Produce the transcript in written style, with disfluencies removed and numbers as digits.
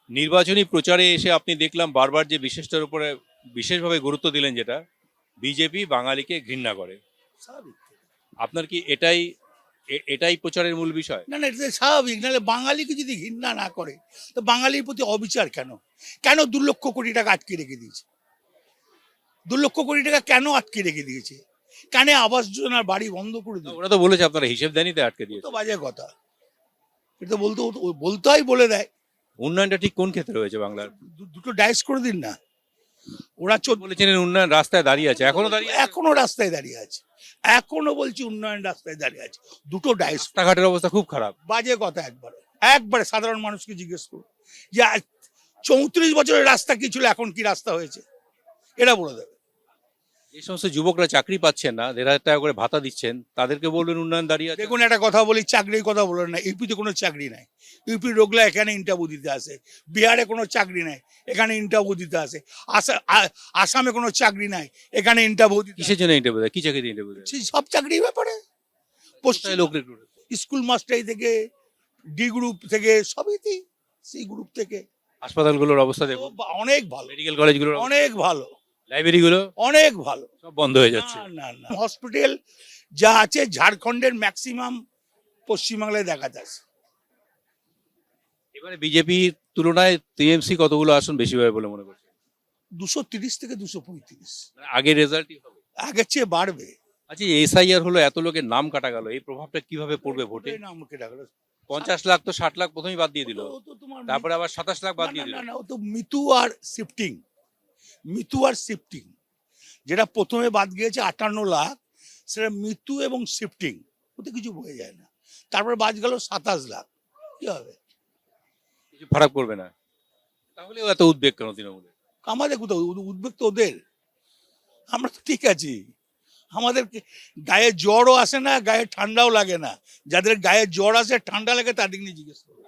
নির্বাচনী প্রচারে এসে আপনি দেখলাম বারবার যে বিশেষটার উপরে বিশেষভাবে গুরুত্ব দিলেন, যেটা বিজেপি বাঙালিকে ঘৃণা করে। স্বাভাবিক। আপনার কি এটাই প্রচারের মূল বিষয়? না না, এটা তো স্বাভাবিক। নাহলে বাঙালিকে যদি ঘৃণা না করে তো বাঙালির প্রতি অবিচার কেন? কেন 2 লক্ষ কোটি টাকা আটকে রেখে দিয়েছে? 2 লক্ষ কোটি টাকা কেন আটকে রেখে দিয়েছে? কেন আবাস যোজনার বাড়ি বন্ধ করে দিয়েছে? ওরা তো বলেছে আপনারা হিসেব দেনই, তাই আটকে তো দিয়েছে। বাজে কথা। এটা তো বলতে হয়, বলে দেয়। উন্নয়নটা ঠিক কোন ক্ষেত্রে হয়েছে বাংলার? দুটো ডাইস করে দিন না। ওরা বলেছেন উন্নয়ন রাস্তায় দাঁড়িয়ে আছে, এখনো দাঁড়িয়ে আছে। এখনো রাস্তায় দাঁড়িয়ে আছে। এখনো বলছি উন্নয়ন রাস্তায় দাঁড়িয়ে আছে। দুটো ডাইস। রাস্তাঘাটের অবস্থা খুব খারাপ। বাজে কথা। একবারে সাধারণ মানুষকে জিজ্ঞেস করুন যে 34 বছরের রাস্তা কি ছিল, এখন কি রাস্তা হয়েছে, এরা বলে দেবে। এই সমস্ত যুবকরা চাকরি পাচ্ছেন না, 1,500 টাকা করে ভাতা দিচ্ছেন, তাদেরকে বলবেন উন্নয়ন দাঁড়িয়ে আছে। দেখুন, একটা কথা বলি, চাকরির কথা বলেন না। ইউপিতে কোনো চাকরি নাই। ইউপির লোকরা এখানে ইন্টারভিউ দিতে আসে। বিহারে কোনো চাকরি নাই, এখানে ইন্টারভিউ দিতে আসে। আসামে কোনো চাকরি নাই, এখানে ইন্টারভিউ দিতে আসে। কিসের জন্য ইন্টারভিউ দেয়? কি চাকরি ইন্টারভিউ দেয়? সেই সব চাকরির ব্যাপারে কোথায় লোক recruit হচ্ছে? স্কুল মাস্টারি থেকে, ডি গ্রুপ থেকে, সবইতেই, সি গ্রুপ থেকে। হাসপাতালগুলোর অবস্থা তো দেখুন, অনেক ভালো, মেডিকেল কলেজগুলোর অনেক ভালো, লাইব্রেরিগুলো অনেক ভালো। সব বন্ধ হয়ে যাচ্ছে। না না না, হসপিটাল যা আছে ঝাড়খণ্ডের ম্যাক্সিমাম পশ্চিমবাংলায় দেখা যাচ্ছে। এবারে বিজেপির তুলনায় টিএমসি কতগুলো আসন বেশি পাবে বলে মনে করছেন? 230 থেকে 235, মানে আগের রেজাল্টই হবে। আগের চেয়ে বাড়বে। আচ্ছা, এসআইআর হলো, এত লোকের নাম কাটা গেল, এই প্রভাবটা কিভাবে পড়বে ভোটে? নাম কেটে গেল। 50 লাখ তো 60 লাখ প্রথমেই বাদ দিয়ে দিল, ও তো তোমার তারপরে আবার 27 লাখ বাদ দিয়ে দিল। না না, ও তো মিতু আর শিফটিং। যেটা প্রথমে বাদ গিয়েছে 58 লাখ, সেটা মৃত্যু এবং শিফটিং, ওতে কিছু বোঝা যায় না। তারপরে বাদ গেল 27 লাখ, কি হবে? কিছু ফারাক করবে না। তাহলেও এত উদ্বেগ কেন তৃণমূলে? আমাদের কোথাও উদ্বেগ তো ওদের। আমরা তো ঠিক আছি। আমাদের গায়ে জ্বরও আসে না, গায়ে ঠান্ডাও লাগে না। যাদের গায়ে জ্বর আসে, ঠান্ডা লাগে, তাদের নিয়ে জিজ্ঞেস করো।